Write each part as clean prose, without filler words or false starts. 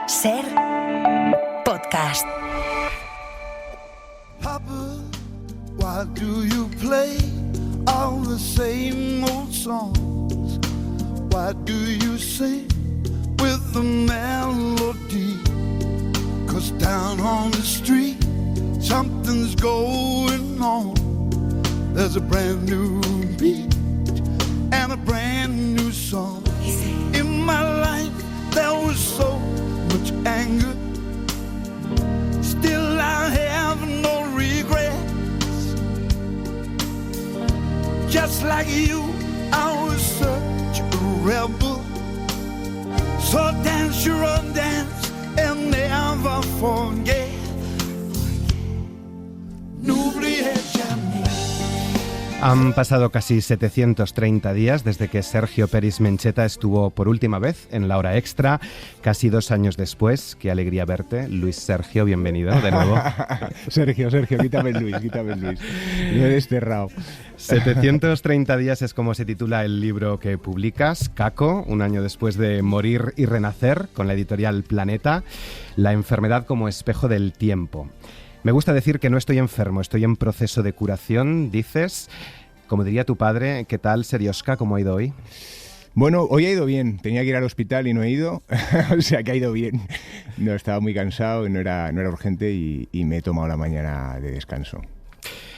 Ser podcast. Papa, why do you play all the same old songs? Why do you sing with the melody? 'Cause down on the street something's going on. There's a brand new beat and a brand new song. In my life there was so much anger, still I have no regrets. Just like you, I was such a rebel. So dance your own dance and never forget. N'oubliez jamais. Han pasado casi 730 días desde que Sergio Peris Mencheta estuvo por última vez en La Hora Extra, casi 2 años después. Qué alegría verte. Luis Sergio, bienvenido de nuevo. Sergio, quítame el Luis. Lo he desterrado. 730 días es como se titula el libro que publicas, Caco, un año después de morir y renacer, con la editorial Planeta, la enfermedad como espejo del tiempo. Me gusta decir que no estoy enfermo, estoy en proceso de curación, dices. Como diría tu padre, ¿qué tal, Serioska? ¿Cómo ha ido hoy? Bueno, hoy ha ido bien. Tenía que ir al hospital y no he ido, o sea que ha ido bien. No, estaba muy cansado, no era urgente y me he tomado la mañana de descanso.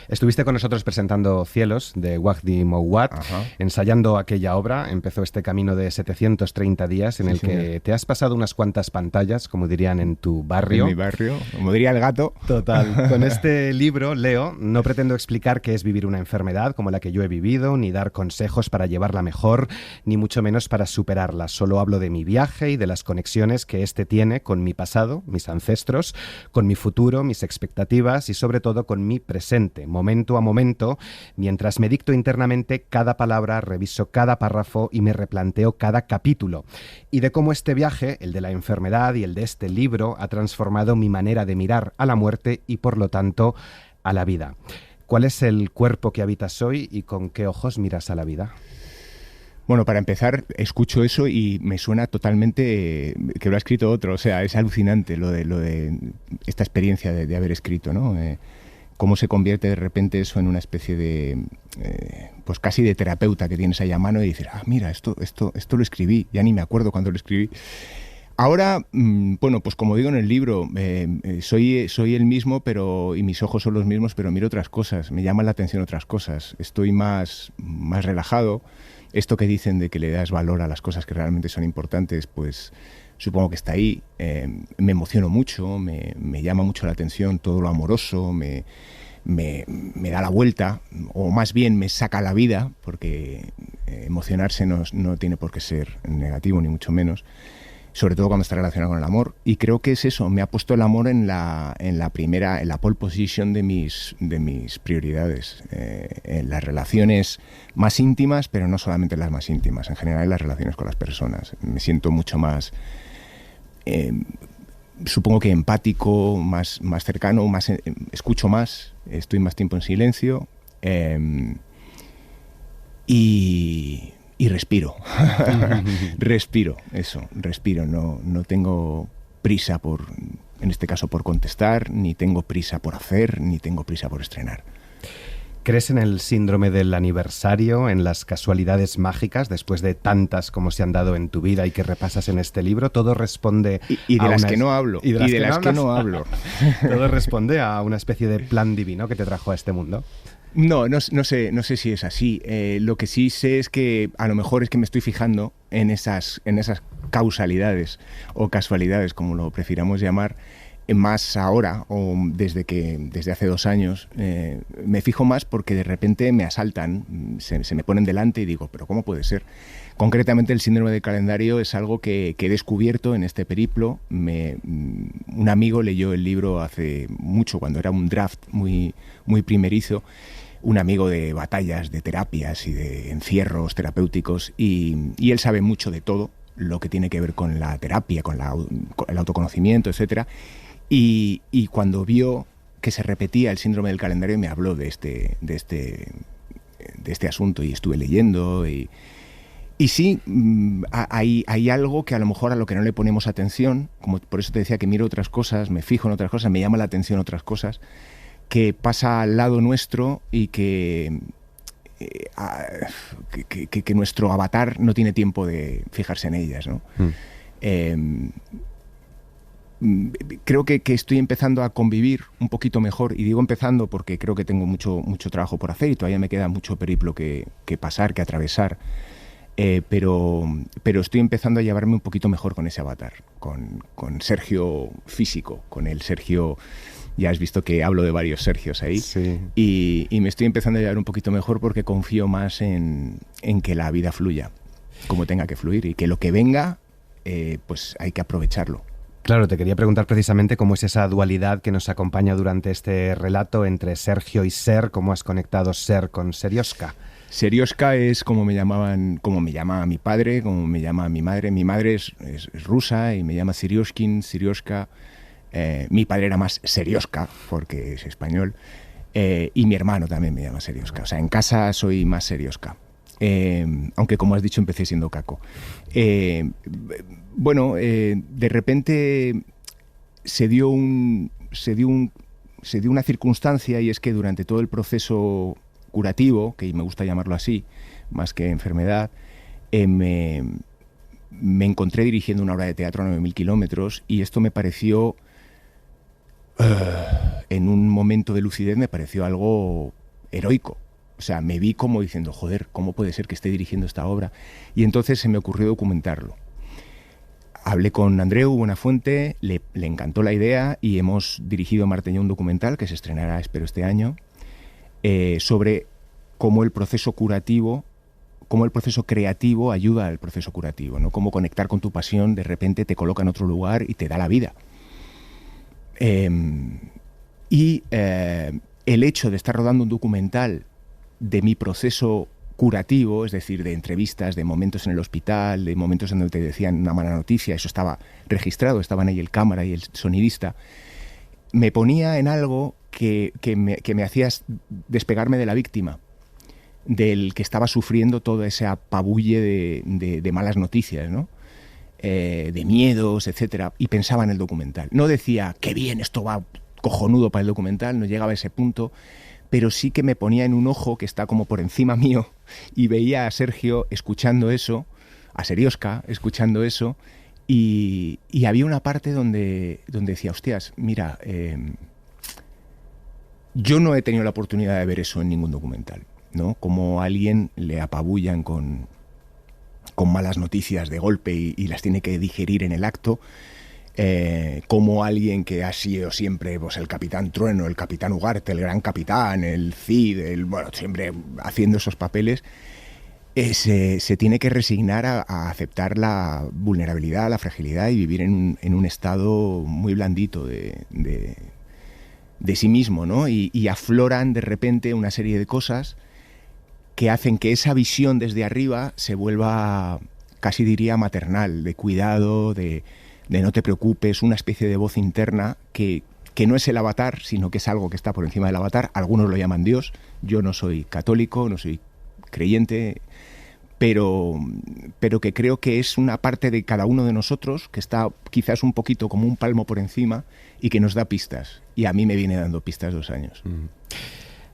Estuviste con nosotros presentando Cielos, de Wajdi Mouawad, ensayando aquella obra. Empezó este camino de 730 días en el que te has pasado unas cuantas pantallas, como dirían en tu barrio. En mi barrio, como diría el gato. Total. Con este libro, Leo, no pretendo explicar qué es vivir una enfermedad como la que yo he vivido, ni dar consejos para llevarla mejor, ni mucho menos para superarla. Solo hablo de mi viaje y de las conexiones que este tiene con mi pasado, mis ancestros, con mi futuro, mis expectativas y sobre todo con mi presente, momento a momento, mientras me dicto internamente cada palabra, reviso cada párrafo y me replanteo cada capítulo. Y de cómo este viaje, el de la enfermedad y el de este libro, ha transformado mi manera de mirar a la muerte y, por lo tanto, a la vida. ¿Cuál es el cuerpo que habitas hoy y con qué ojos miras a la vida? Bueno, para empezar, escucho eso y me suena totalmente que lo ha escrito otro. O sea, es alucinante lo de esta experiencia de haber escrito, ¿no? Cómo se convierte de repente eso en una especie de, pues casi de terapeuta que tienes ahí a mano y dices, mira, esto lo escribí, ya ni me acuerdo cuándo lo escribí. Ahora, bueno, pues como digo en el libro, soy el mismo, y mis ojos son los mismos, pero miro otras cosas, me llaman la atención otras cosas, estoy más relajado. Esto que dicen de que le das valor a las cosas que realmente son importantes, pues supongo que está ahí. Me emociono mucho, me llama mucho la atención todo lo amoroso, me da la vuelta, o más bien me saca la vida, porque emocionarse no tiene por qué ser negativo, ni mucho menos, sobre todo cuando está relacionado con el amor. Y creo que es eso, me ha puesto el amor en la pole position de mis prioridades, en las relaciones más íntimas, pero no solamente las más íntimas, en general en las relaciones con las personas. Me siento mucho más, supongo que empático, más cercano, escucho más, estoy más tiempo en silencio y respiro. Respiro. No tengo prisa en este caso por contestar, ni tengo prisa por hacer, ni tengo prisa por estrenar. ¿Crees en el síndrome del aniversario, en las casualidades mágicas, después de tantas como se han dado en tu vida y que repasas en este libro? Todo responde y de las que no hablo. Y de las que no hablo. Todo responde a una especie de plan divino que te trajo a este mundo. No sé si es así. Lo que sí sé es que a lo mejor es que me estoy fijando en esas causalidades o casualidades, como lo prefiramos llamar, más ahora o desde hace 2 años. Me fijo más porque de repente me asaltan, se me ponen delante y digo, ¿pero cómo puede ser? Concretamente el síndrome del calendario es algo que he descubierto en este periplo. Un amigo leyó el libro hace mucho, cuando era un draft muy, muy primerizo, un amigo de batallas, de terapias y de encierros terapéuticos, y él sabe mucho de todo lo que tiene que ver con la terapia, con el autoconocimiento, etcétera. Y cuando vio que se repetía el síndrome del calendario, me habló de este asunto, y estuve leyendo Y sí, hay algo que a lo mejor a lo que no le ponemos atención, como por eso te decía que miro otras cosas, me fijo en otras cosas, me llama la atención otras cosas, que pasa al lado nuestro y que nuestro avatar no tiene tiempo de fijarse en ellas, ¿no? Creo que estoy empezando a convivir un poquito mejor, y digo empezando porque creo que tengo mucho trabajo por hacer y todavía me queda mucho periplo que pasar, que atravesar. Pero estoy empezando a llevarme un poquito mejor con ese avatar, con Sergio físico, con el Sergio, ya has visto que hablo de varios Sergios ahí, Sí. y me estoy empezando a llevar un poquito mejor porque confío más en que la vida fluya como tenga que fluir, y que lo que venga, pues hay que aprovecharlo. Claro, te quería preguntar precisamente cómo es esa dualidad que nos acompaña durante este relato entre Sergio y Ser, cómo has conectado Ser con Serioska. Serioska es como me llama mi padre, como me llama mi madre. Mi madre es rusa y me llama Sirioskin, Sirioska. Mi padre era más Serioska, porque es español. Y mi hermano también me llama Serioska. O sea, en casa soy más Serioska. Aunque, como has dicho, empecé siendo Caco. De repente se dio una circunstancia, y es que durante todo el proceso curativo, que me gusta llamarlo así, más que enfermedad, me encontré dirigiendo una obra de teatro a 9.000 kilómetros, y esto me pareció, en un momento de lucidez, me pareció algo heroico. O sea, me vi como diciendo, joder, ¿cómo puede ser que esté dirigiendo esta obra? Y entonces se me ocurrió documentarlo. Hablé con Andreu Buenafuente, le encantó la idea, y hemos dirigido Marta y yo un documental que se estrenará, espero, este año, sobre cómo el proceso curativo, cómo el proceso creativo ayuda al proceso curativo, ¿no? Cómo conectar con tu pasión de repente te coloca en otro lugar y te da la vida. El hecho de estar rodando un documental de mi proceso curativo, es decir, de entrevistas, de momentos en el hospital, de momentos en donde te decían una mala noticia, eso estaba registrado, estaban ahí el cámara y el sonidista, me ponía en algo que me hacía despegarme de la víctima, del que estaba sufriendo todo ese apabulle de malas noticias, ¿no? De miedos, etcétera, y pensaba en el documental. No decía, qué bien, esto va cojonudo para el documental, no llegaba a ese punto, pero sí que me ponía en un ojo que está como por encima mío, y veía a Sergio escuchando eso, a Serioska escuchando eso, y había una parte donde decía, hostias, mira, yo no he tenido la oportunidad de ver eso en ningún documental, ¿no? Como a alguien le apabullan con malas noticias de golpe y las tiene que digerir en el acto, como alguien que ha sido siempre, pues, el Capitán Trueno, el Capitán Ugarte, el Gran Capitán, el Cid, bueno, siempre haciendo esos papeles, se tiene que resignar a aceptar la vulnerabilidad, la fragilidad, y vivir en un estado muy blandito de sí mismo, ¿no? Y afloran de repente una serie de cosas que hacen que esa visión desde arriba se vuelva, casi diría, maternal, de cuidado, de no te preocupes, una especie de voz interna que no es el avatar, sino que es algo que está por encima del avatar. Algunos lo llaman Dios. Yo no soy católico, no soy creyente, pero que creo que es una parte de cada uno de nosotros que está quizás un poquito como un palmo por encima y que nos da pistas. Y a mí me viene dando pistas 2 años.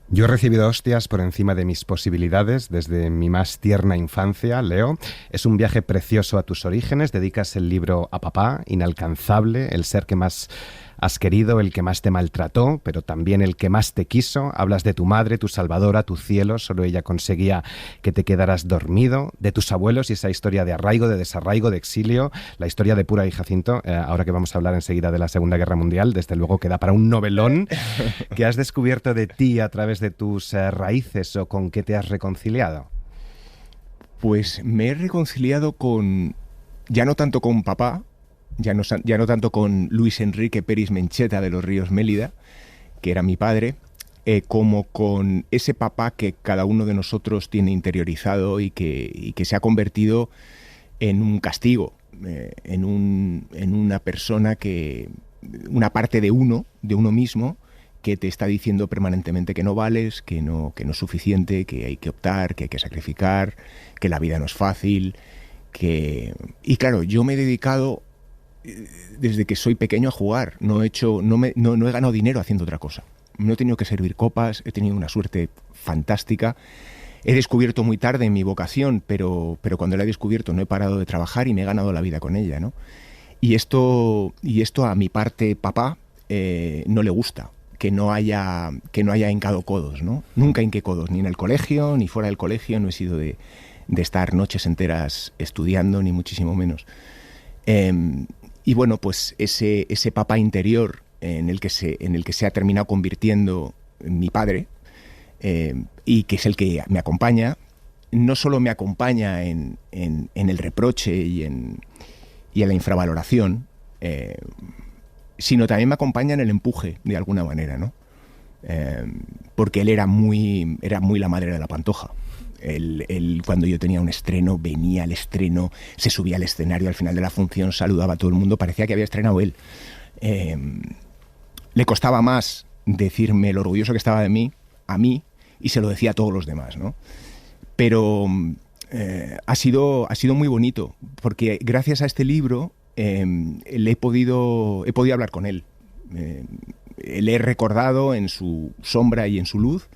Yo he recibido hostias por encima de mis posibilidades desde mi más tierna infancia, Leo. Es un viaje precioso a tus orígenes. Dedicas el libro a papá, inalcanzable, el ser que más has querido, el que más te maltrató, pero también el que más te quiso. Hablas de tu madre, tu salvadora, tu cielo. Solo ella conseguía que te quedaras dormido. De tus abuelos y esa historia de arraigo, de desarraigo, de exilio. La historia de Pura y Jacinto, ahora que vamos a hablar enseguida de la Segunda Guerra Mundial, desde luego que da para un novelón. ¿Qué has descubierto de ti a través de tus raíces, o con qué te has reconciliado? Pues me he reconciliado ya no tanto con papá, ya no tanto con Luis Enrique Peris Mencheta de los Ríos Mélida, que era mi padre, como con ese papá que cada uno de nosotros tiene interiorizado y que se ha convertido en un castigo, en una persona una parte de uno mismo, que te está diciendo permanentemente que no vales, que no es suficiente, que hay que optar, que hay que sacrificar, que la vida no es fácil, Y claro, yo me he dedicado desde que soy pequeño a jugar, no he ganado dinero haciendo otra cosa. No he tenido que servir copas, he tenido una suerte fantástica. He descubierto muy tarde mi vocación, pero cuando la he descubierto no he parado de trabajar y me he ganado la vida con ella, ¿no? Y esto a mi parte papá no le gusta, que no haya hincado codos, ¿no? Nunca hinqué codos, ni en el colegio, ni fuera del colegio, no he sido de estar noches enteras estudiando, ni muchísimo menos. Y bueno, pues ese papá interior en el que se ha terminado convirtiendo mi padre, y que es el que me acompaña, no solo me acompaña en el reproche y en la infravaloración, sino también me acompaña en el empuje, de alguna manera, ¿no? Porque él era muy la madre de la Pantoja. Él, cuando yo tenía un estreno, venía al estreno, se subía al escenario al final de la función, saludaba a todo el mundo, parecía que había estrenado él. Le costaba más decirme lo orgulloso que estaba de mí, a mí, y se lo decía a todos los demás, ¿no? Pero ha sido muy bonito, porque gracias a este libro he podido hablar con él. Le he recordado en su sombra y en su luz,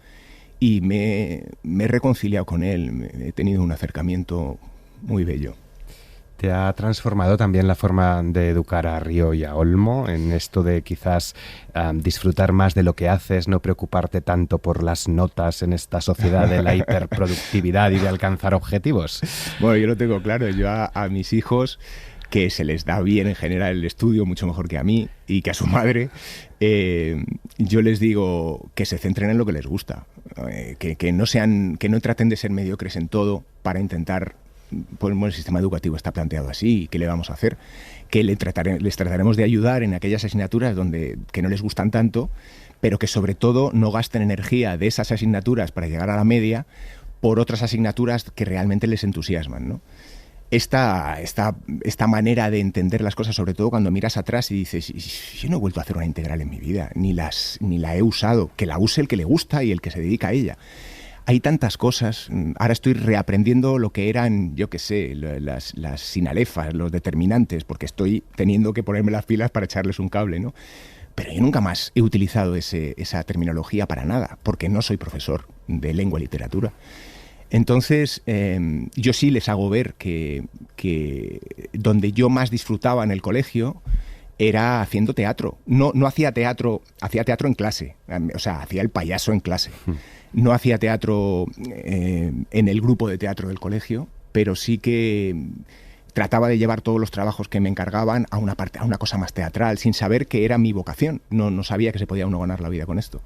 y me he reconciliado con él. He tenido un acercamiento muy bello. ¿Te ha transformado también la forma de educar a Río y a Olmo en esto de quizás disfrutar más de lo que haces, no preocuparte tanto por las notas en esta sociedad de la hiperproductividad y de alcanzar objetivos? Bueno, yo lo tengo claro. Yo a mis hijos, que se les da bien en general el estudio, mucho mejor que a mí y que a su madre, yo les digo que se centren en lo que les gusta, que no traten de ser mediocres en todo para intentar. Pues bueno, el sistema educativo está planteado así, ¿qué le vamos a hacer? Que les trataremos de ayudar en aquellas asignaturas que no les gustan tanto, pero que sobre todo no gasten energía de esas asignaturas para llegar a la media por otras asignaturas que realmente les entusiasman, ¿no? Esta manera de entender las cosas, sobre todo cuando miras atrás y dices, yo no he vuelto a hacer una integral en mi vida, ni la he usado, que la use el que le gusta y el que se dedica a ella. Hay tantas cosas. Ahora estoy reaprendiendo lo que eran, yo qué sé, las sinalefas, los determinantes, porque estoy teniendo que ponerme las pilas para echarles un cable, ¿no? Pero yo nunca más he utilizado esa terminología para nada, porque no soy profesor de lengua y literatura. Entonces, yo sí les hago ver que donde yo más disfrutaba en el colegio era haciendo teatro. No hacía teatro en clase, o sea, hacía el payaso en clase. No hacía teatro en el grupo de teatro del colegio, pero sí que trataba de llevar todos los trabajos que me encargaban a una cosa más teatral, sin saber que era mi vocación. No sabía que se podía uno ganar la vida con esto.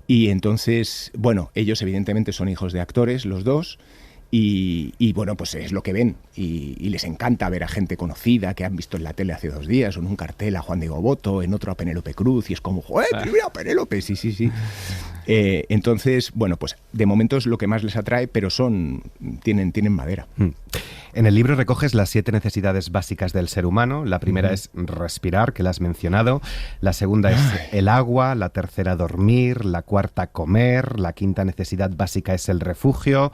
Y entonces, bueno, ellos evidentemente son hijos de actores, los dos, y bueno, pues es lo que ven. Y les encanta ver a gente conocida que han visto en la tele hace 2 días, o en un cartel a Juan Diego Boto, en otro a Penélope Cruz, y es como, ¡joder, mira, Penélope! Sí. Entonces, bueno, pues de momento es lo que más les atrae, pero tienen madera. En el libro recoges las 7 necesidades básicas del ser humano. La primera es respirar, que la has mencionado. La segunda es el agua. La tercera, dormir. La cuarta, comer. La quinta necesidad básica es el refugio.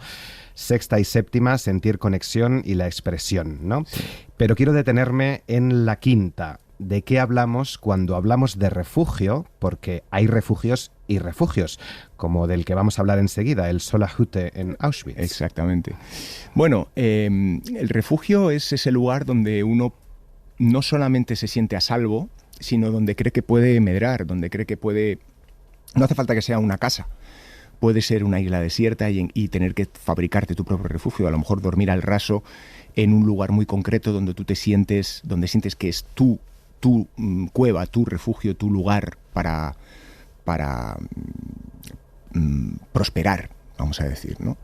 Sexta y séptima, sentir conexión y la expresión, ¿no? Sí. Pero quiero detenerme en la quinta. ¿De qué hablamos cuando hablamos de refugio? Porque hay refugios y refugios, como del que vamos a hablar enseguida, el Solahütte en Auschwitz. Exactamente. Bueno, el refugio es ese lugar donde uno no solamente se siente a salvo, sino donde cree que puede medrar, donde cree que puede... No hace falta que sea una casa. Puede ser una isla desierta y tener que fabricarte tu propio refugio. A lo mejor dormir al raso en un lugar muy concreto donde sientes que es tu cueva, tu refugio, tu lugar para prosperar, vamos a decir, ¿no?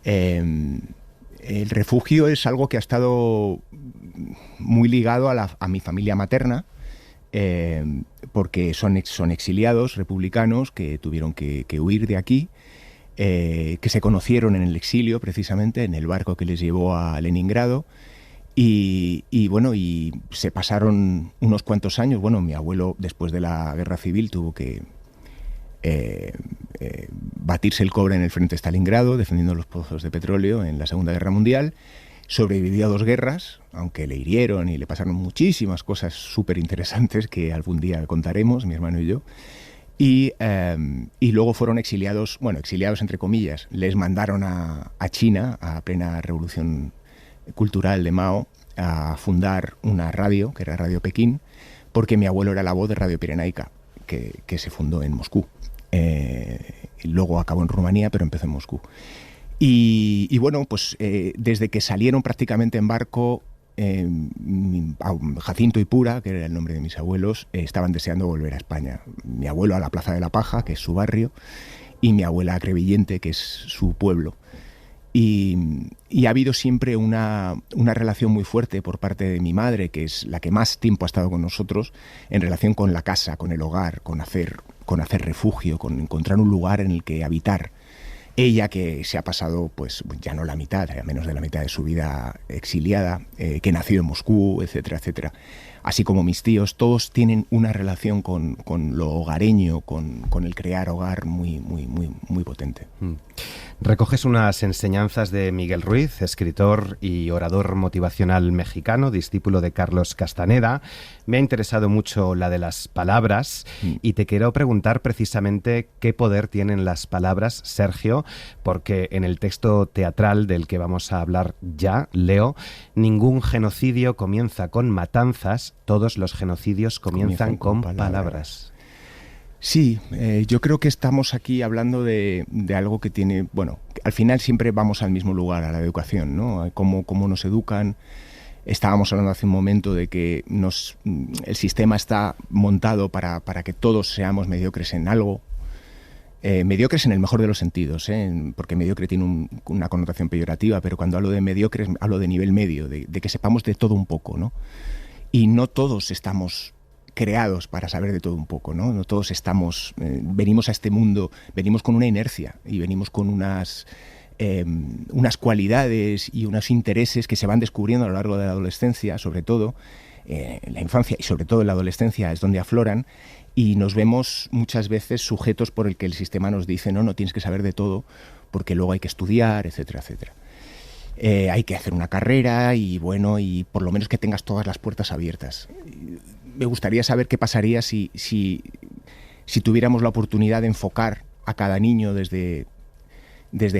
El refugio es algo que ha estado muy ligado a mi familia materna, porque son exiliados republicanos que tuvieron que huir de aquí, que se conocieron en el exilio precisamente, en el barco que les llevó a Leningrado, y bueno, y se pasaron unos cuantos años. Bueno, mi abuelo después de la guerra civil tuvo que batirse el cobre en el frente de Stalingrado, defendiendo los pozos de petróleo en la Segunda Guerra Mundial. Sobrevivió a 2 guerras, aunque le hirieron y le pasaron muchísimas cosas súper interesantes que algún día contaremos, mi hermano y yo. Y luego fueron exiliados entre comillas, les mandaron a China, a plena revolución cultural de Mao, a fundar una radio, que era Radio Pekín, porque mi abuelo era la voz de Radio Pirenaica, que se fundó en Moscú. Luego acabó en Rumanía, pero empezó en Moscú. Y bueno, pues desde que salieron prácticamente en barco, Jacinto y Pura, que era el nombre de mis abuelos, estaban deseando volver a España. Mi abuelo a la Plaza de la Paja, que es su barrio, y mi abuela a Crevillente, que es su pueblo. Y ha habido siempre una relación muy fuerte por parte de mi madre, que es la que más tiempo ha estado con nosotros, en relación con la casa, con el hogar, con hacer refugio, con encontrar un lugar en el que habitar. Ella, que se ha pasado, pues ya no la mitad, menos de la mitad de su vida exiliada, que nació en Moscú, etcétera, etcétera. Así como mis tíos, todos tienen una relación con lo hogareño, con el crear hogar muy, muy, muy, muy potente. Recoges unas enseñanzas de Miguel Ruiz, escritor y orador motivacional mexicano, discípulo de Carlos Castaneda. Me ha interesado mucho la de las palabras y te quiero preguntar precisamente qué poder tienen las palabras, Sergio, porque en el texto teatral del que vamos a hablar ya, leo: ningún genocidio comienza con matanzas, todos los genocidios comienzan con palabras. Sí, yo creo que estamos aquí hablando de algo que tiene, bueno, al final siempre vamos al mismo lugar, a la educación, ¿no? Cómo nos educan. Estábamos hablando hace un momento de que el sistema está montado para que todos seamos mediocres en algo. Mediocres en el mejor de los sentidos, porque mediocre tiene una connotación peyorativa, pero cuando hablo de mediocres hablo de nivel medio, de que sepamos de todo un poco, ¿no? Y no todos estamos creados para saber de todo un poco, ¿no? No todos venimos a este mundo, venimos con una inercia y venimos con unas cualidades y unos intereses que se van descubriendo a lo largo de la adolescencia, sobre todo en la infancia y sobre todo en la adolescencia es donde afloran, y nos vemos muchas veces sujetos por el que el sistema nos dice no tienes que saber de todo porque luego hay que estudiar, etcétera, etcétera. Hay que hacer una carrera y bueno, y por lo menos que tengas todas las puertas abiertas. Me gustaría saber qué pasaría si tuviéramos la oportunidad de enfocar a cada niño desde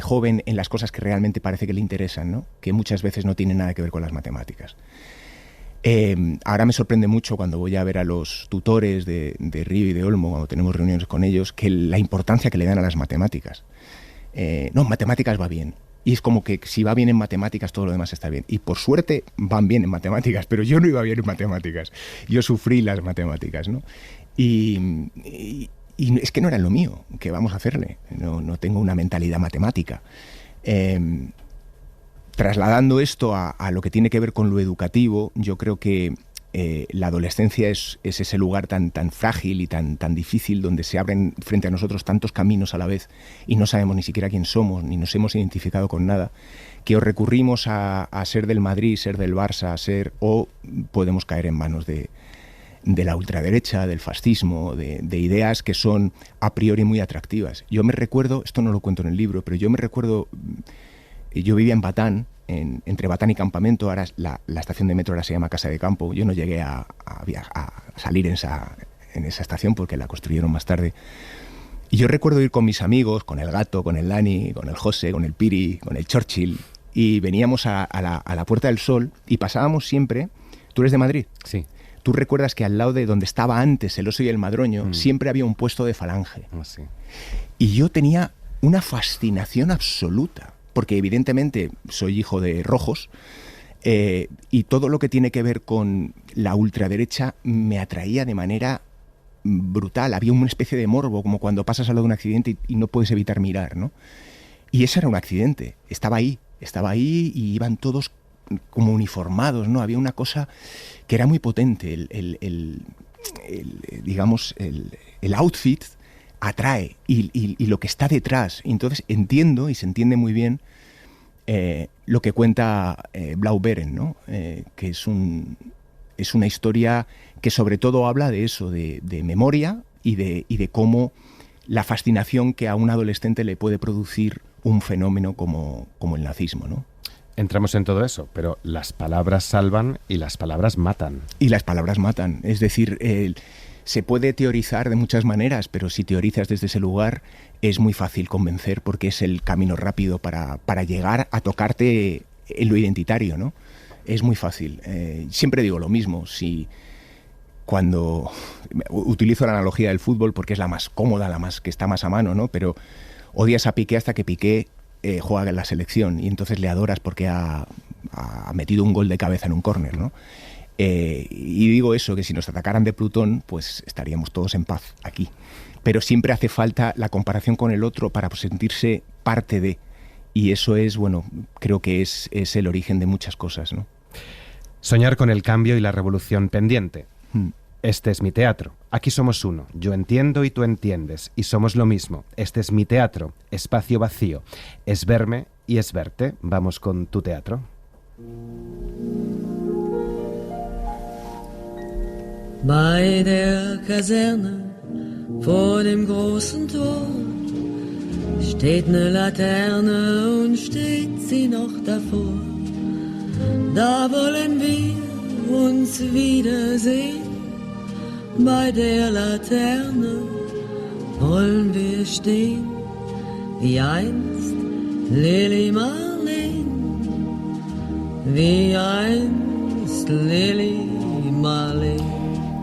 joven en las cosas que realmente parece que le interesan, ¿no? Que muchas veces no tienen nada que ver con las matemáticas. Ahora me sorprende mucho cuando voy a ver a los tutores de Río y de Olmo, cuando tenemos reuniones con ellos, que la importancia que le dan a las matemáticas. Matemáticas va bien. Y es como que si va bien en matemáticas, todo lo demás está bien. Y por suerte van bien en matemáticas, pero yo no iba bien en matemáticas. Yo sufrí las matemáticas, ¿no? Y es que no era lo mío. ¿Qué vamos a hacerle? No tengo una mentalidad matemática. Trasladando esto a lo que tiene que ver con lo educativo, yo creo que la adolescencia es ese lugar tan frágil y tan difícil, donde se abren frente a nosotros tantos caminos a la vez y no sabemos ni siquiera quién somos, ni nos hemos identificado con nada, que o recurrimos a ser del Madrid, ser del Barça, o podemos caer en manos de la ultraderecha, del fascismo, de ideas que son a priori muy atractivas. Yo me recuerdo, esto no lo cuento en el libro, pero yo me recuerdo, yo vivía en Batán, entre Batán y Campamento. Ahora la estación de metro ahora se llama Casa de Campo. Yo no llegué a salir en esa estación porque la construyeron más tarde. Y yo recuerdo ir con mis amigos, con el Gato, con el Dani, con el José, con el Piri, con el Churchill, y veníamos a la Puerta del Sol y pasábamos siempre. ¿Tú eres de Madrid? Sí. ¿Tú recuerdas que al lado de donde estaba antes el Oso y el Madroño siempre había un puesto de Falange? Sí. Y yo tenía una fascinación absoluta, porque evidentemente soy hijo de rojos, y todo lo que tiene que ver con la ultraderecha me atraía de manera brutal. Había una especie de morbo, como cuando pasas al lado de un accidente y no puedes evitar mirar, ¿no? Y ese era un accidente, estaba ahí y iban todos como uniformados, ¿no? Había una cosa que era muy potente, digamos, el outfit atrae y lo que está detrás. Entonces entiendo, y se entiende muy bien, lo que cuenta Blau Beren, ¿no? Que es una historia que sobre todo habla de eso, de memoria y de cómo la fascinación que a un adolescente le puede producir un fenómeno como el nazismo, ¿no? Entramos en todo eso, pero las palabras salvan y las palabras matan. Y las palabras matan. Es decir, se puede teorizar de muchas maneras, pero si teorizas desde ese lugar es muy fácil convencer porque es el camino rápido para llegar a tocarte en lo identitario, ¿no? Es muy fácil. Siempre digo lo mismo. Cuando utilizo la analogía del fútbol porque es la más cómoda, la más que está más a mano, ¿no? Pero odias a Piqué hasta que Piqué juega en la selección y entonces le adoras porque ha metido un gol de cabeza en un córner, ¿no? Y digo eso, que si nos atacaran de Plutón, pues estaríamos todos en paz aquí. Pero siempre hace falta la comparación con el otro para sentirse parte de. Y eso es, bueno, creo que es el origen de muchas cosas, ¿no? Soñar con el cambio y la revolución pendiente. Este es mi teatro. Aquí somos uno. Yo entiendo y tú entiendes. Y somos lo mismo. Este es mi teatro. Espacio vacío. Es verme y es verte. Vamos con tu teatro. Bei der Kaserne vor dem großen Tor steht eine Laterne und steht sie noch davor. Da wollen wir uns wiedersehen. Bei der Laterne wollen wir stehen, wie einst Lili Marleen, wie einst Lili Marleen.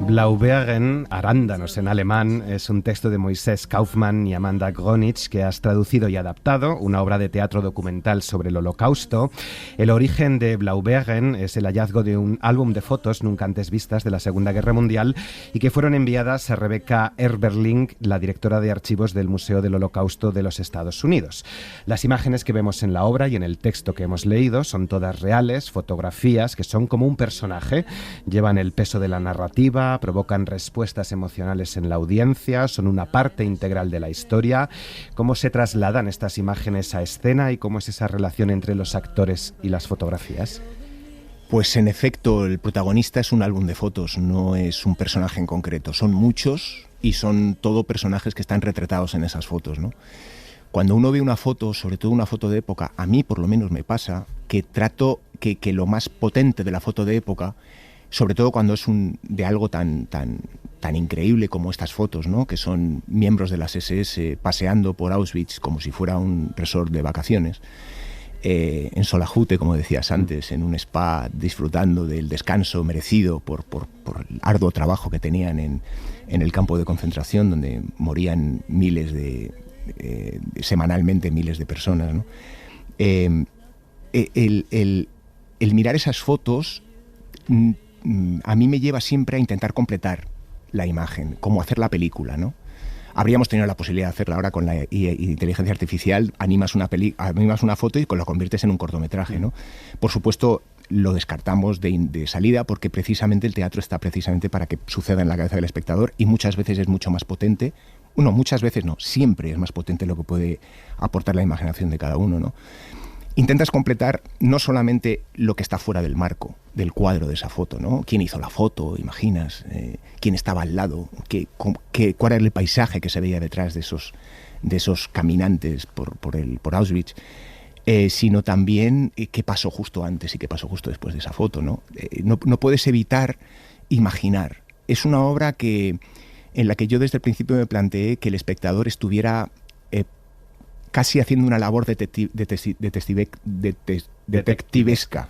Blaubeeren, arándanos en alemán, es un texto de Moisés Kaufmann y Amanda Gronich que has traducido y adaptado, una obra de teatro documental sobre el Holocausto. El origen de Blaubeeren es el hallazgo de un álbum de fotos nunca antes vistas de la Segunda Guerra Mundial y que fueron enviadas a Rebecca Eberling, la directora de archivos del Museo del Holocausto de los Estados Unidos. Las imágenes que vemos en la obra y en el texto que hemos leído son todas reales, fotografías que son como un personaje, llevan el peso de la narrativa, provocan respuestas emocionales en la audiencia, son una parte integral de la historia. ¿Cómo se trasladan estas imágenes a escena y cómo es esa relación entre los actores y las fotografías? Pues en efecto, el protagonista es un álbum de fotos, no es un personaje en concreto. Son muchos y son todo personajes que están retratados en esas fotos, ¿no? Cuando uno ve una foto, sobre todo una foto de época, a mí por lo menos me pasa que trato que lo más potente de la foto de época, sobre todo cuando es de algo tan increíble como estas fotos, ¿no? Que son miembros de las SS paseando por Auschwitz como si fuera un resort de vacaciones, en Solajute, como decías antes, en un spa, disfrutando del descanso merecido por el arduo trabajo que tenían en el campo de concentración, donde morían semanalmente miles de personas, ¿no? El mirar esas fotos a mí me lleva siempre a intentar completar la imagen, como hacer la película, ¿no? Habríamos tenido la posibilidad de hacerla ahora con la inteligencia artificial, animas una foto y la conviertes en un cortometraje, ¿no? Por supuesto, lo descartamos de salida porque precisamente el teatro está precisamente para que suceda en la cabeza del espectador y muchas veces es mucho más potente. No, muchas veces no, siempre es más potente lo que puede aportar la imaginación de cada uno, ¿no? Intentas completar no solamente lo que está fuera del marco, del cuadro de esa foto, ¿no? ¿Quién hizo la foto? Imaginas. ¿Quién estaba al lado? ¿Cuál era el paisaje que se veía detrás de esos caminantes por Auschwitz? Sino también qué pasó justo antes y qué pasó justo después de esa foto, ¿no? No puedes evitar imaginar. Es una obra en la que yo desde el principio me planteé que el espectador estuviera casi haciendo una labor detectivesca,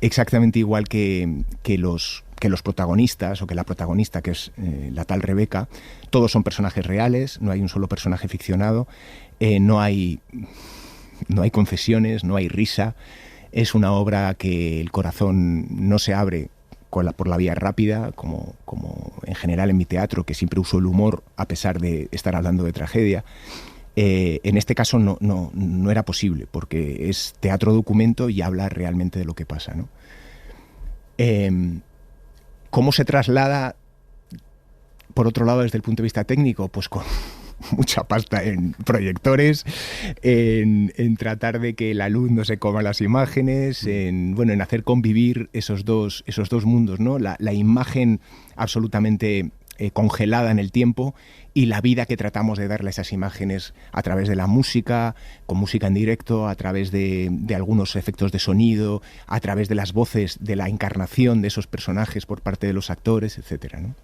exactamente igual que los protagonistas o que la protagonista, que es la tal Rebeca. Todos son personajes reales, no hay un solo personaje ficcionado, no hay concesiones, no hay risa. Es una obra que el corazón no se abre por la vía rápida, como en general en mi teatro, que siempre uso el humor a pesar de estar hablando de tragedia. En este caso no era posible, porque es teatro documento y habla realmente de lo que pasa, ¿no? ¿Cómo se traslada, por otro lado, desde el punto de vista técnico? Pues con mucha pasta en proyectores, en tratar de que la luz no se coma las imágenes, en hacer convivir esos dos mundos, ¿no? La imagen absolutamente congelada en el tiempo, y la vida que tratamos de darle a esas imágenes a través de la música, con música en directo, a través de algunos efectos de sonido, a través de las voces, de la encarnación de esos personajes por parte de los actores, etcétera, ¿no?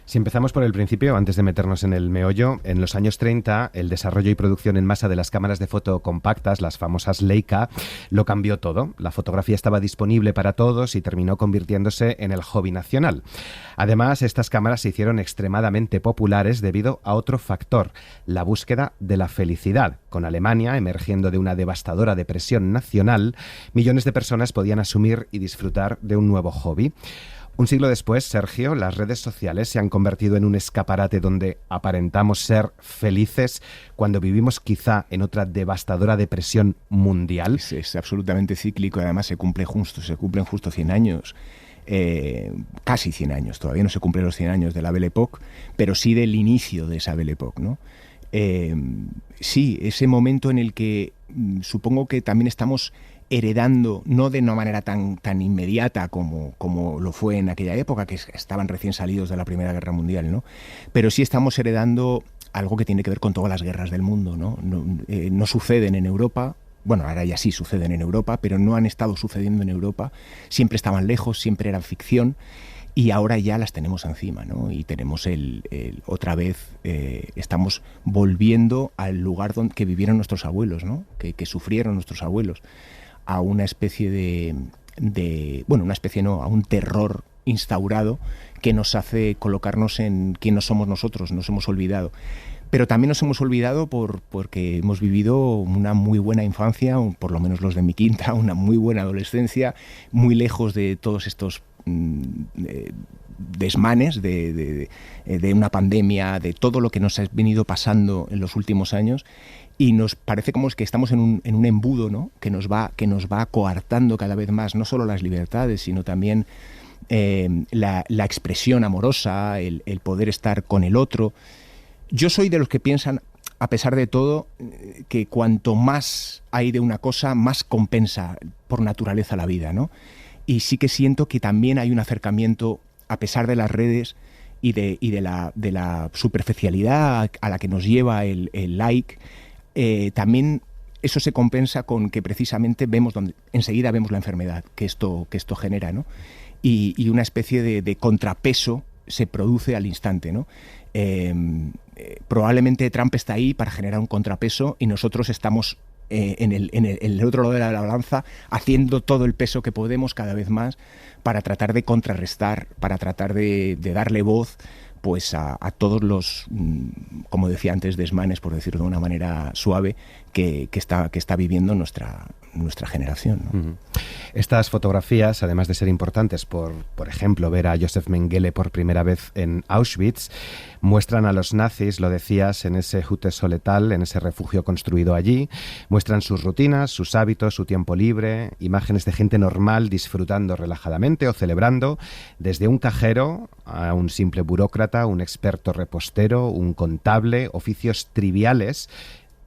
Si empezamos por el principio, antes de meternos en el meollo, en los años 30, el desarrollo y producción en masa de las cámaras de foto compactas, las famosas Leica, lo cambió todo. La fotografía estaba disponible para todos y terminó convirtiéndose en el hobby nacional. Además, estas cámaras se hicieron extremadamente populares debido a otro factor, la búsqueda de la felicidad. Con Alemania emergiendo de una devastadora depresión nacional, millones de personas podían asumir y disfrutar de un nuevo hobby. Un siglo después, Sergio, las redes sociales se han convertido en un escaparate donde aparentamos ser felices cuando vivimos quizá en otra devastadora depresión mundial. Es absolutamente cíclico, además se cumplen justo 100 años. Casi 100 años, todavía no se cumplen los 100 años de la Belle Époque, pero sí del inicio de esa Belle Époque, ¿no? Sí, ese momento en el que supongo que también estamos heredando, no de una manera tan inmediata como lo fue en aquella época, que estaban recién salidos de la Primera Guerra Mundial, ¿no? Pero sí estamos heredando algo que tiene que ver con todas las guerras del mundo, ¿no? No suceden en Europa. Bueno, ahora ya sí suceden en Europa, pero no han estado sucediendo en Europa. Siempre estaban lejos, siempre eran ficción, y ahora ya las tenemos encima, ¿no? Y tenemos otra vez, estamos volviendo al lugar que vivieron nuestros abuelos, ¿no? Que sufrieron nuestros abuelos, a una especie a un terror instaurado que nos hace colocarnos en quién no somos nosotros. Nos hemos olvidado. Pero también nos hemos olvidado porque hemos vivido una muy buena infancia, por lo menos los de mi quinta, una muy buena adolescencia, muy lejos de todos estos desmanes de una pandemia, de todo lo que nos ha venido pasando en los últimos años. Y nos parece como que estamos en un embudo, ¿no? que nos va coartando cada vez más, no solo las libertades, sino también la expresión amorosa, el poder estar con el otro. Yo soy de los que piensan, a pesar de todo, que cuanto más hay de una cosa, más compensa por naturaleza la vida, ¿no? Y sí que siento que también hay un acercamiento, a pesar de las redes y de la superficialidad a la que nos lleva el like. También eso se compensa con que precisamente enseguida vemos la enfermedad que esto genera, ¿no? Y una especie de contrapeso se produce al instante, ¿no? Probablemente Trump está ahí para generar un contrapeso y nosotros estamos en el otro lado de la balanza haciendo todo el peso que podemos cada vez más para tratar de contrarrestar, para tratar de darle voz pues a todos los, como decía antes, desmanes, por decirlo de una manera suave, que está viviendo nuestra generación, ¿no? Uh-huh. Estas fotografías, además de ser importantes por ejemplo, ver a Josef Mengele por primera vez en Auschwitz, muestran a los nazis, lo decías, en ese Hütte Solletal, en ese refugio construido allí, muestran sus rutinas, sus hábitos, su tiempo libre, imágenes de gente normal disfrutando relajadamente o celebrando, desde un cajero a un simple burócrata, un experto repostero, un contable, oficios triviales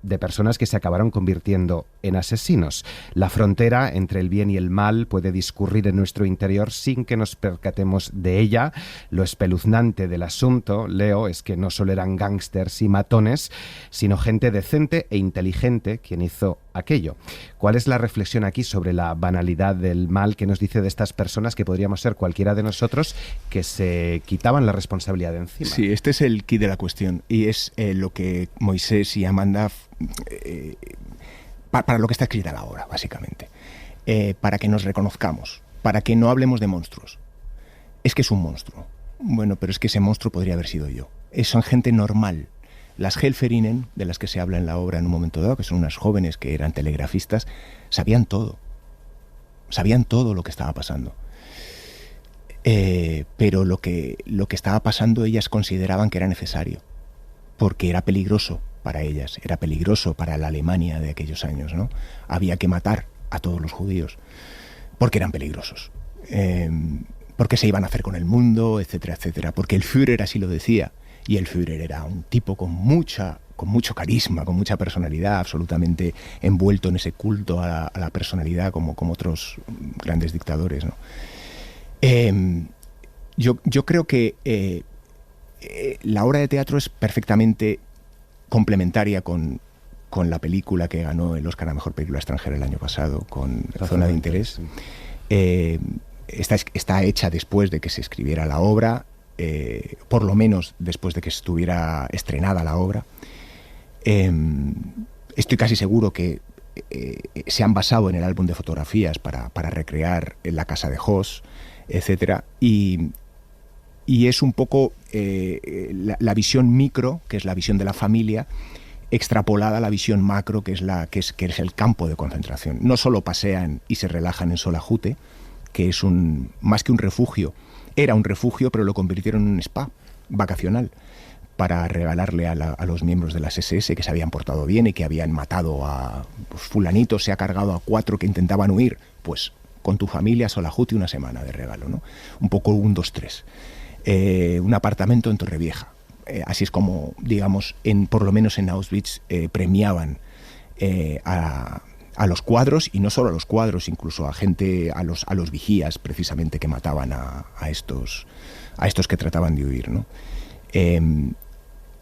de personas que se acabaron convirtiendo en asesinos. La frontera entre el bien y el mal puede discurrir en nuestro interior sin que nos percatemos de ella. Lo espeluznante del asunto, Leo, es que no solo eran gángsters y matones, sino gente decente e inteligente quien hizo aquello. ¿Cuál es la reflexión aquí sobre la banalidad del mal que nos dice de estas personas que podríamos ser cualquiera de nosotros que se quitaban la responsabilidad de encima? Sí, este es el quid de la cuestión y es lo que Moisés y Amanda para lo que está escrita la obra, básicamente. Para que nos reconozcamos, para que no hablemos de monstruos. Es que es un monstruo. Bueno, pero es que ese monstruo podría haber sido yo. Son gente normal. Las Helferinnen, de las que se habla en la obra en un momento dado, que son unas jóvenes que eran telegrafistas, sabían todo. Sabían todo lo que estaba pasando. Pero lo que estaba pasando ellas consideraban que era necesario, porque era peligroso para ellas, era peligroso para la Alemania de aquellos años, ¿no? Había que matar a todos los judíos, porque eran peligrosos, porque se iban a hacer con el mundo, etcétera, etcétera, porque el Führer así lo decía, y el Führer era un tipo con mucho carisma, con mucha personalidad, absolutamente envuelto en ese culto a la personalidad como otros grandes dictadores, ¿no? Yo creo que la obra de teatro es perfectamente complementaria con la película que ganó el Oscar a Mejor Película Extranjera el año pasado, con Zona de Interés. Está hecha después de que se escribiera la obra, por lo menos después de que estuviera estrenada la obra. Estoy casi seguro que se han basado en el álbum de fotografías para recrear la casa de Hoss, etcétera, y es un poco la visión micro, que es la visión de la familia, extrapolada a la visión macro, que es el campo de concentración. No solo pasean y se relajan en Solajute, que es más que un refugio, era un refugio, pero lo convirtieron en un spa vacacional para regalarle a los miembros de las SS que se habían portado bien y que habían matado a fulanito, se ha cargado a 4 que intentaban huir, pues con tu familia Solajute una semana de regalo, ¿no? Un poco 1, 2, 3. Un apartamento en Torrevieja. Así es como, digamos, por lo menos en Auschwitz premiaban a los cuadros, y no solo a los cuadros, incluso a los vigías, precisamente, que mataban a estos que trataban de huir, ¿no?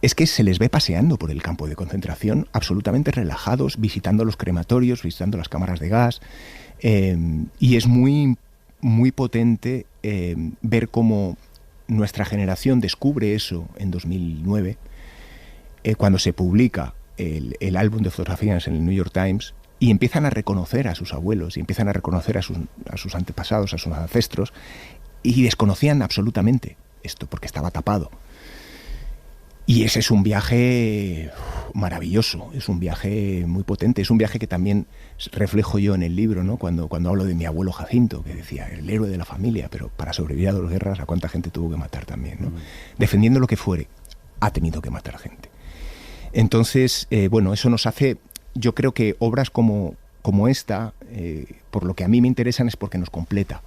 Es que se les ve paseando por el campo de concentración, absolutamente relajados, visitando los crematorios, visitando las cámaras de gas, y es muy, muy potente ver cómo nuestra generación descubre eso en 2009, cuando se publica el álbum de fotografías en el New York Times, y empiezan a reconocer a sus abuelos, y empiezan a reconocer a sus antepasados, a sus ancestros, y desconocían absolutamente esto, porque estaba tapado. Y ese es un viaje maravilloso, es un viaje muy potente, es un viaje que también reflejo yo en el libro, ¿no? Cuando hablo de mi abuelo Jacinto, que decía, el héroe de la familia, pero para sobrevivir a 2 guerras, ¿a cuánta gente tuvo que matar también, ¿no? Defendiendo lo que fuere, ha tenido que matar gente. Entonces, bueno, eso nos hace, yo creo que obras como esta, por lo que a mí me interesan es porque nos completa,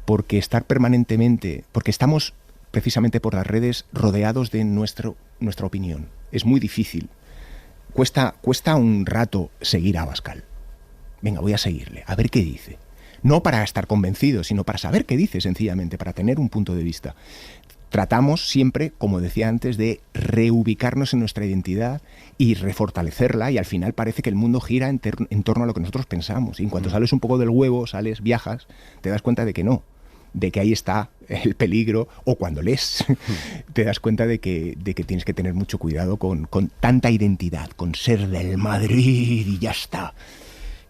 porque estar permanentemente, porque estamos precisamente por las redes rodeados de nuestra opinión. Es muy difícil. Cuesta un rato seguir a Abascal. Venga, voy a seguirle, a ver qué dice. No para estar convencido, sino para saber qué dice, sencillamente, para tener un punto de vista. Tratamos siempre, como decía antes, de reubicarnos en nuestra identidad y refortalecerla, y al final parece que el mundo gira en torno a lo que nosotros pensamos. Y en cuanto sales un poco del huevo, viajas, te das cuenta de que no, de que ahí está el peligro, o cuando lees te das cuenta de que tienes que tener mucho cuidado con tanta identidad, con ser del Madrid y ya está.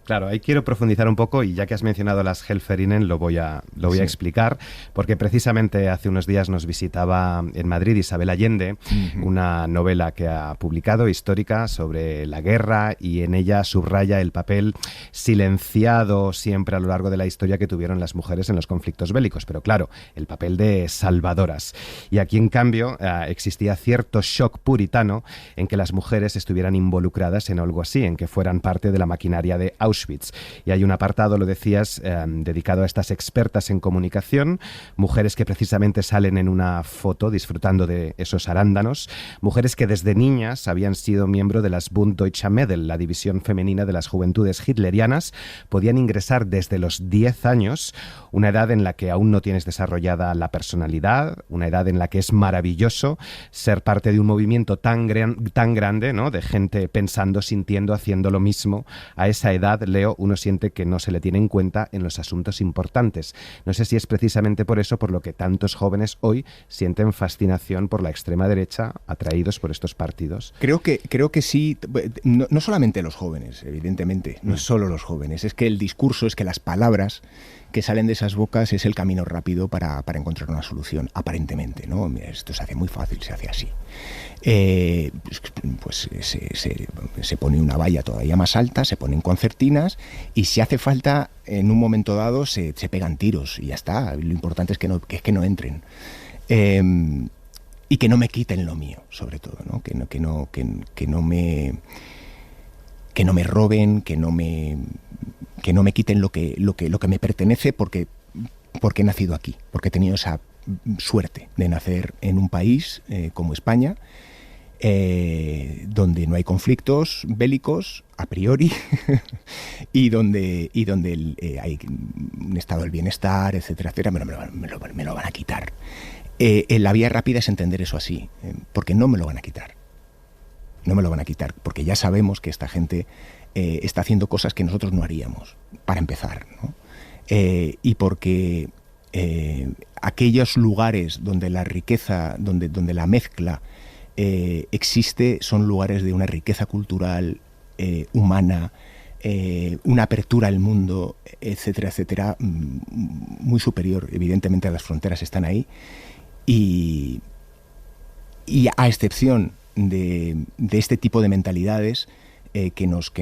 Claro, ahí quiero profundizar un poco, y ya que has mencionado las Helferinnen, lo voy a explicar, porque precisamente hace unos días nos visitaba en Madrid Isabel Allende, una novela que ha publicado, histórica, sobre la guerra, y en ella subraya el papel silenciado siempre a lo largo de la historia que tuvieron las mujeres en los conflictos bélicos, pero claro, el papel de salvadoras. Y aquí, en cambio, existía cierto shock puritano en que las mujeres estuvieran involucradas en algo así, en que fueran parte de la maquinaria de Auschwitz. Y hay un apartado, lo decías, dedicado a estas expertas en comunicación, mujeres que precisamente salen en una foto disfrutando de esos arándanos, mujeres que desde niñas habían sido miembro de las Bund Deutscher Mädel, la división femenina de las juventudes hitlerianas, podían ingresar desde los 10 años, una edad en la que aún no tienes desarrollada la personalidad, una edad en la que es maravilloso ser parte de un movimiento tan grande, ¿no?, de gente pensando, sintiendo, haciendo lo mismo. A esa edad, Leo, uno siente que no se le tiene en cuenta en los asuntos importantes. No sé si es precisamente por eso por lo que tantos jóvenes hoy sienten fascinación por la extrema derecha, atraídos por estos partidos. Creo que sí, no solamente los jóvenes, evidentemente, no es solo los jóvenes, es que el discurso, es que las palabras que salen de esas bocas es el camino rápido para encontrar una solución, aparentemente, ¿no? Esto se hace muy fácil, se hace así. Pues se pone una valla todavía más alta, se ponen concertinas, y si hace falta, en un momento dado, se pegan tiros y ya está. Lo importante es que no entren. Y que no me quiten lo mío, sobre todo, ¿no? Que no me roben, que no me quiten lo que me pertenece, porque he nacido aquí, porque he tenido esa suerte de nacer en un país como España, donde no hay conflictos bélicos a priori y donde hay un estado del bienestar, etcétera, etcétera. Me lo van a quitar. La vía rápida es entender eso así, porque no me lo van a quitar. No me lo van a quitar, porque ya sabemos que esta gente está haciendo cosas que nosotros no haríamos, para empezar, ¿no? Y porque aquellos lugares donde la riqueza, donde la mezcla existe, son lugares de una riqueza cultural, humana, una apertura al mundo, etcétera, etcétera, muy superior. Evidentemente las fronteras están ahí, y a excepción de este tipo de mentalidades que nos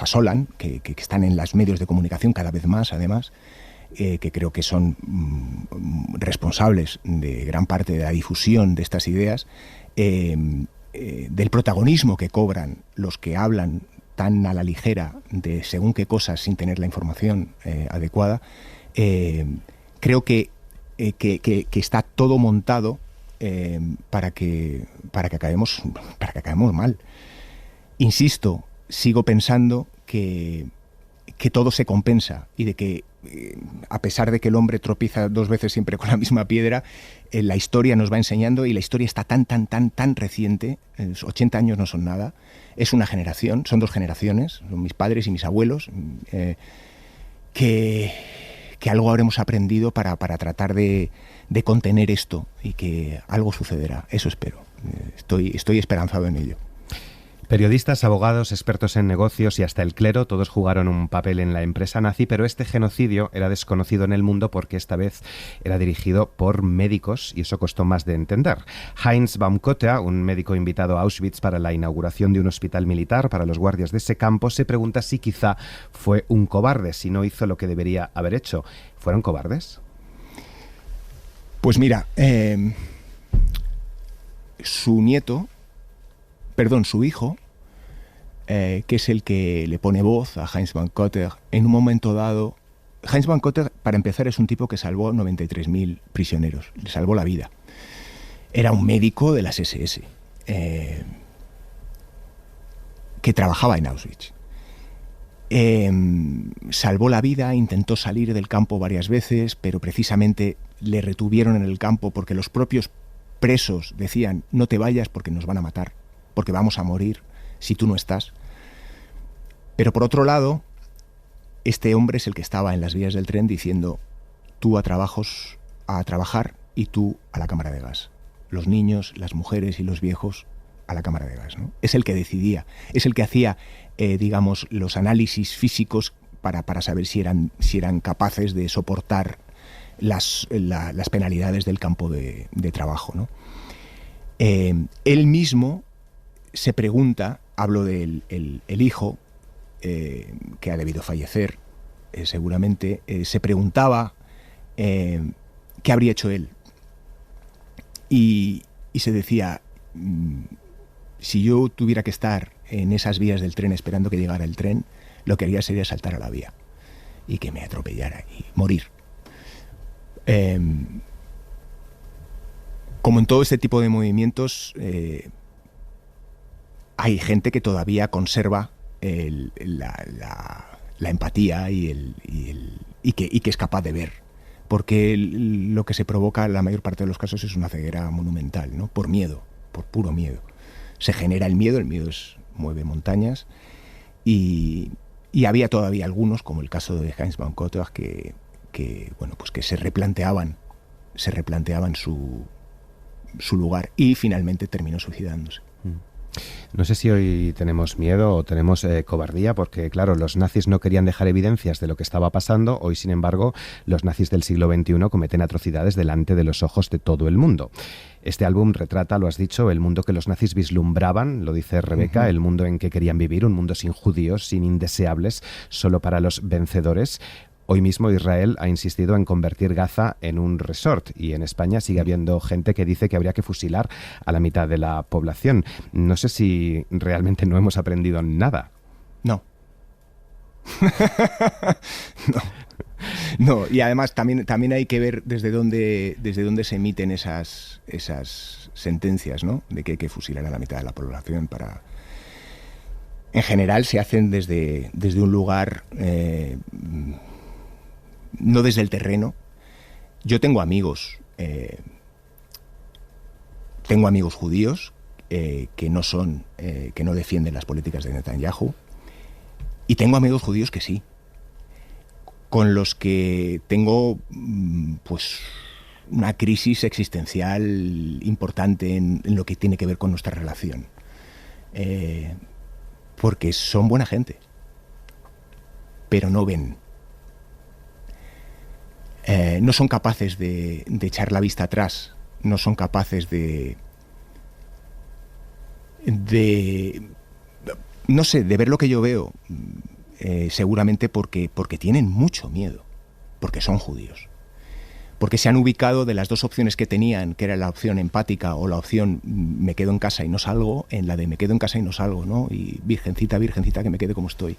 asolan, que están en los medios de comunicación cada vez más, además, que creo que son responsables de gran parte de la difusión de estas ideas, del protagonismo que cobran los que hablan tan a la ligera de según qué cosas sin tener la información adecuada. Creo que está todo montado para que acabemos mal. Insisto, sigo pensando que todo se compensa, y de que a pesar de que el hombre tropieza 2 veces siempre con la misma piedra, la historia nos va enseñando, y la historia está tan reciente, 80 años no son nada, es una generación, son 2 generaciones, son mis padres y mis abuelos, que algo habremos aprendido para tratar de contener esto, y que algo sucederá. Eso espero. Estoy esperanzado en ello. Periodistas, abogados, expertos en negocios y hasta el clero, todos jugaron un papel en la empresa nazi, pero este genocidio era desconocido en el mundo porque esta vez era dirigido por médicos, y eso costó más de entender. Heinz Baumkotter, un médico invitado a Auschwitz para la inauguración de un hospital militar para los guardias de ese campo, se pregunta si quizá fue un cobarde, si no hizo lo que debería haber hecho. ¿Fueron cobardes? Pues mira, su hijo, que es el que le pone voz a Heinz Baumkotter, en un momento dado. Heinz Baumkotter, para empezar, es un tipo que salvó 93.000 prisioneros, le salvó la vida. Era un médico de las SS, que trabajaba en Auschwitz. Salvó la vida, intentó salir del campo varias veces, pero precisamente le retuvieron en el campo porque los propios presos decían: no te vayas porque nos van a matar, porque vamos a morir si tú no estás. Pero por otro lado, este hombre es el que estaba en las vías del tren diciendo: tú a trabajar, y tú a la cámara de gas. Los niños, las mujeres y los viejos a la cámara de gas, ¿no? Es el que decidía, es el que hacía, los análisis físicos para saber si eran capaces de soportar las penalidades del campo de trabajo, ¿no? Él mismo se pregunta, hablo del el hijo, que ha debido fallecer, seguramente, se preguntaba qué habría hecho él. Y se decía: si yo tuviera que estar en esas vías del tren esperando que llegara el tren, lo que haría sería saltar a la vía y que me atropellara y morir. Como en todo este tipo de movimientos, hay gente que todavía conserva la empatía y que es capaz de ver, porque lo que se provoca en la mayor parte de los casos es una ceguera monumental, ¿no? Por miedo, por puro miedo. Se genera el miedo mueve montañas, y había todavía algunos, como el caso de Heinz Baumkotter, que se replanteaban su lugar, y finalmente terminó suicidándose. No sé si hoy tenemos miedo o tenemos cobardía, porque claro, los nazis no querían dejar evidencias de lo que estaba pasando. Hoy, sin embargo, los nazis del siglo XXI cometen atrocidades delante de los ojos de todo el mundo. Este álbum retrata, lo has dicho, el mundo que los nazis vislumbraban, lo dice Rebeca, el mundo en que querían vivir, un mundo sin judíos, sin indeseables, solo para los vencedores. Hoy mismo Israel ha insistido en convertir Gaza en un resort, y en España sigue habiendo gente que dice que habría que fusilar a la mitad de la población. No sé si realmente no hemos aprendido nada. No. No, y además también hay que ver desde dónde se emiten esas sentencias, ¿no? De que hay que fusilar a la mitad de la población para... En general se hacen desde un lugar... no desde el terreno, Yo tengo amigos judíos que no defienden las políticas de Netanyahu, y tengo amigos judíos que sí, con los que tengo pues una crisis existencial importante en lo que tiene que ver con nuestra relación, porque son buena gente, pero no ven. No son capaces de echar la vista atrás, no son capaces de no sé, de ver lo que yo veo, seguramente porque tienen mucho miedo, porque son judíos, porque se han ubicado de las dos opciones que tenían, que era la opción empática o la opción me quedo en casa y no salgo, en la de me quedo en casa y no salgo, ¿no? Y virgencita, virgencita, que me quede como estoy.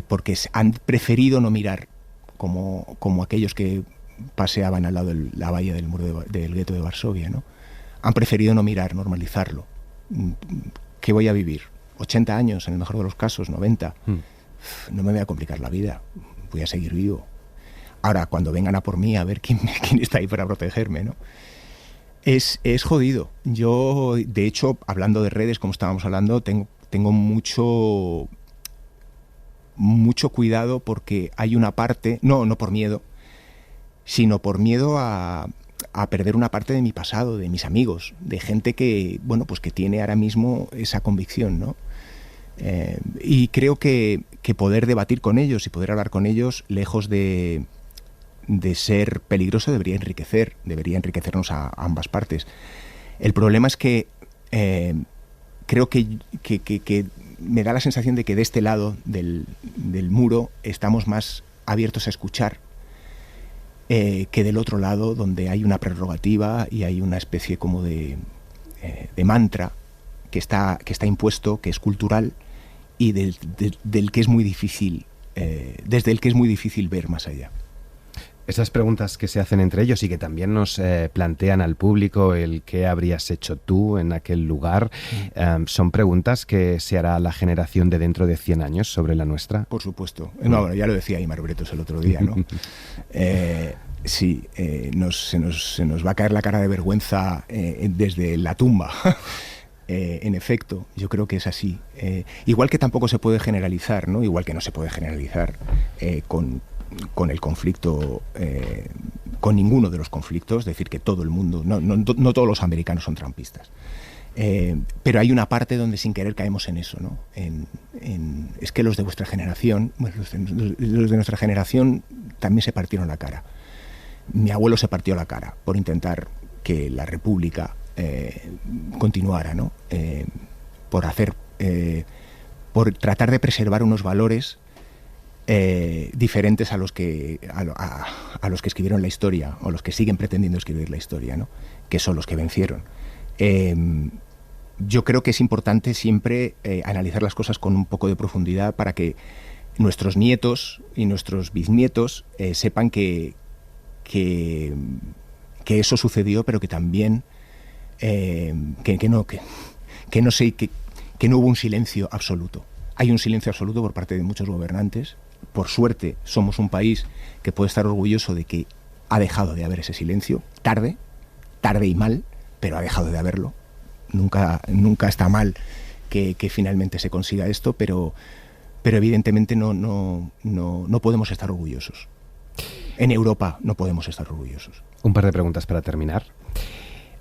Porque han preferido no mirar como aquellos que paseaban al lado de la valla del muro del gueto de Varsovia, ¿no? Han preferido no mirar, normalizarlo. ¿Qué voy a vivir? 80 años, en el mejor de los casos, 90. No me voy a complicar la vida, voy a seguir vivo. Ahora, cuando vengan a por mí, a ver quién está ahí para protegerme, ¿no? Es jodido. Yo, de hecho, hablando de redes, como estábamos hablando, tengo mucho cuidado, porque hay una parte, no por miedo, sino por miedo a perder una parte de mi pasado, de mis amigos, de gente que, bueno, pues que tiene ahora mismo esa convicción, ¿no? Y creo que poder debatir con ellos y poder hablar con ellos, lejos de ser peligroso, debería enriquecernos a ambas partes. El problema es que creo que me da la sensación de que de este lado del muro estamos más abiertos a escuchar que del otro lado, donde hay una prerrogativa y hay una especie como de mantra que está impuesto, que es cultural, y del que es muy difícil, desde el que es muy difícil ver más allá. Esas preguntas que se hacen entre ellos y que también nos plantean al público el qué habrías hecho tú en aquel lugar, son preguntas que se hará la generación de dentro de 100 años sobre la nuestra. Por supuesto. No, bueno, ya lo decía Aimar Bretos el otro día, ¿no? Sí, se nos va a caer la cara de vergüenza desde la tumba. En efecto, yo creo que es así. Igual que tampoco se puede generalizar, ¿no? Igual que no se puede generalizar con el conflicto, con ninguno de los conflictos, decir que todo el mundo, no todos los americanos son trumpistas, pero hay una parte donde sin querer caemos en eso, ¿no? Es que los de vuestra generación, bueno, los de nuestra generación también se partieron la cara. Mi abuelo se partió la cara por intentar que la República continuara, ¿no? Por tratar de preservar unos valores diferentes a los que escribieron la historia, o los que siguen pretendiendo escribir la historia, ¿no? Que son los que vencieron. Yo creo que es importante siempre analizar las cosas con un poco de profundidad para que nuestros nietos y nuestros bisnietos sepan que eso sucedió, pero que también que no hubo un silencio absoluto. Hay un silencio absoluto por parte de muchos gobernantes. Por suerte, somos un país que puede estar orgulloso de que ha dejado de haber ese silencio, tarde y mal, pero ha dejado de haberlo. Nunca está mal que finalmente se consiga esto, pero evidentemente no podemos estar orgullosos. En Europa no podemos estar orgullosos. Un par de preguntas para terminar.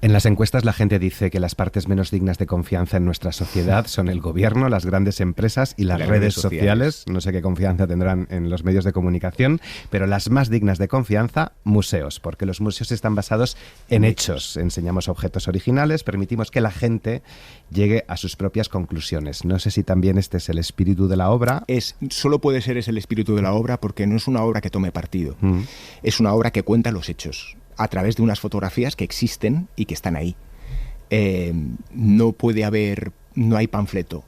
En las encuestas la gente dice que las partes menos dignas de confianza en nuestra sociedad son el gobierno, las grandes empresas y las redes sociales. No sé qué confianza tendrán en los medios de comunicación, pero las más dignas de confianza, museos, porque los museos están basados en hechos. Enseñamos objetos originales, permitimos que la gente llegue a sus propias conclusiones. No sé si también este es el espíritu de la obra. Solo puede ser ese el espíritu de la obra, porque no es una obra que tome partido. Es una obra que cuenta los hechos a través de unas fotografías que existen y que están ahí. No hay panfleto.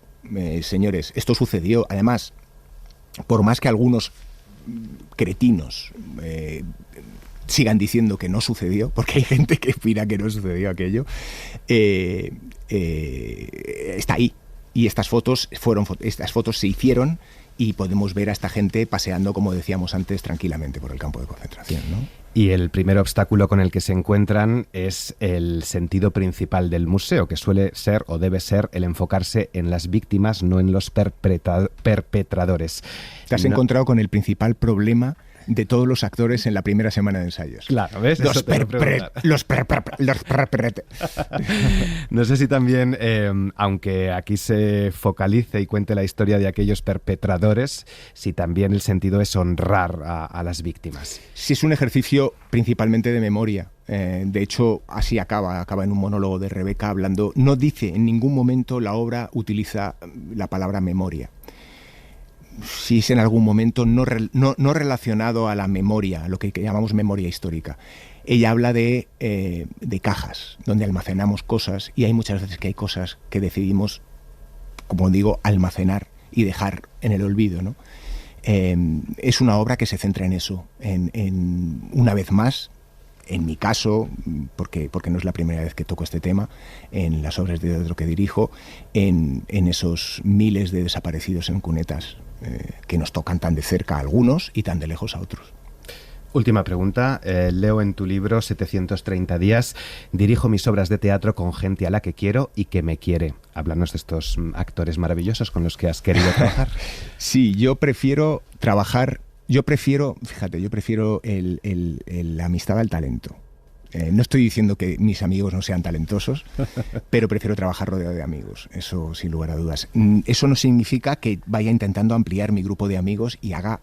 Señores, esto sucedió. Además, por más que algunos cretinos sigan diciendo que no sucedió, porque hay gente que opina que no sucedió aquello, está ahí. Y estas fotos se hicieron y podemos ver a esta gente paseando, como decíamos antes, tranquilamente por el campo de concentración, ¿no? Y el primer obstáculo con el que se encuentran es el sentido principal del museo, que suele ser o debe ser el enfocarse en las víctimas, no en los perpetradores. Te has encontrado con el principal problema de todos los actores en la primera semana de ensayos. Claro, ¿ves? No sé si también, aunque aquí se focalice y cuente la historia de aquellos perpetradores, si también el sentido es honrar a las víctimas. Sí, es un ejercicio principalmente de memoria. De hecho, así acaba en un monólogo de Rebeca hablando. No dice en ningún momento la obra utiliza la palabra memoria. Si es en algún momento no relacionado a la memoria, a lo que llamamos memoria histórica. Ella habla de cajas, donde almacenamos cosas, y hay muchas veces que hay cosas que decidimos, como digo, almacenar y dejar en el olvido, ¿no? Es una obra que se centra en eso, en una vez más, en mi caso, porque no es la primera vez que toco este tema, en las obras de teatro que dirijo, en esos miles de desaparecidos en cunetas que nos tocan tan de cerca a algunos y tan de lejos a otros. Última pregunta. Leo en tu libro 730 días, dirijo mis obras de teatro con gente a la que quiero y que me quiere. Háblanos de estos actores maravillosos con los que has querido trabajar. Sí, yo prefiero la amistad al talento. No estoy diciendo que mis amigos no sean talentosos, pero prefiero trabajar rodeado de amigos, eso sin lugar a dudas. Eso no significa que vaya intentando ampliar mi grupo de amigos y haga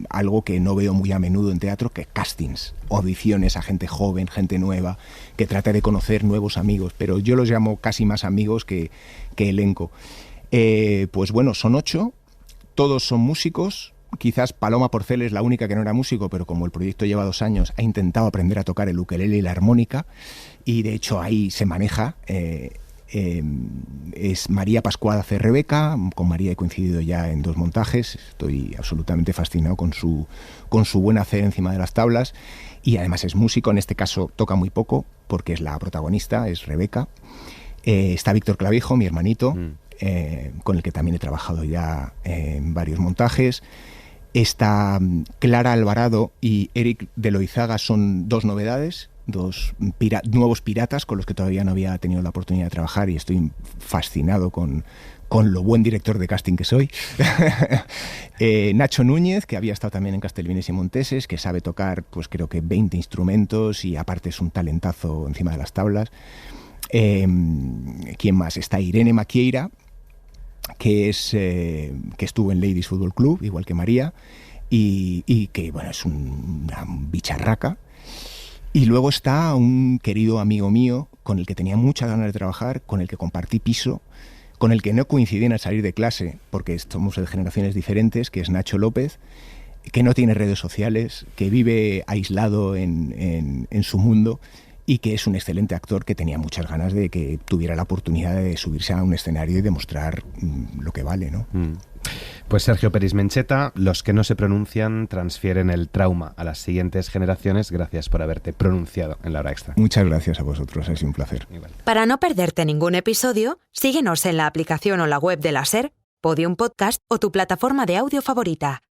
algo que no veo muy a menudo en teatro, que castings, audiciones a gente joven, gente nueva, que trata de conocer nuevos amigos, pero yo los llamo casi más amigos que elenco. Pues bueno, son 8, todos son músicos. Quizás Paloma Porcel es la única que no era músico, pero como el proyecto lleva 2 años, ha intentado aprender a tocar el ukelele y la armónica, y de hecho ahí se maneja. Es María Pascual hace Rebeca, con María he coincidido ya en 2 montajes, estoy absolutamente fascinado con su buen hacer encima de las tablas, y además es músico, en este caso toca muy poco, porque es la protagonista, es Rebeca. Está Víctor Clavijo, mi hermanito, con el que también he trabajado ya en varios montajes. Está Clara Alvarado y Eric de Loizaga, son 2 novedades, 2 nuevos piratas con los que todavía no había tenido la oportunidad de trabajar, y estoy fascinado con lo buen director de casting que soy. Nacho Núñez, que había estado también en Castelvines y Monteses, que sabe tocar, pues creo que 20 instrumentos, y aparte es un talentazo encima de las tablas. ¿Quién más? Está Irene Maquieira, que estuvo en Ladies Football Club, igual que María, y que bueno, es una bicharraca. Y luego está un querido amigo mío con el que tenía muchas ganas de trabajar, con el que compartí piso, con el que no coincidí en salir de clase, porque somos de generaciones diferentes, que es Nacho López, que no tiene redes sociales, que vive aislado en su mundo, y que es un excelente actor que tenía muchas ganas de que tuviera la oportunidad de subirse a un escenario y demostrar lo que vale, ¿no? Pues Sergio Peris Mencheta, los que no se pronuncian transfieren el trauma a las siguientes generaciones. Gracias por haberte pronunciado en La Hora Extra. Muchas gracias a vosotros, ha sido un placer. Igual. Para no perderte ningún episodio, síguenos en la aplicación o la web de la SER, Podium Podcast o tu plataforma de audio favorita.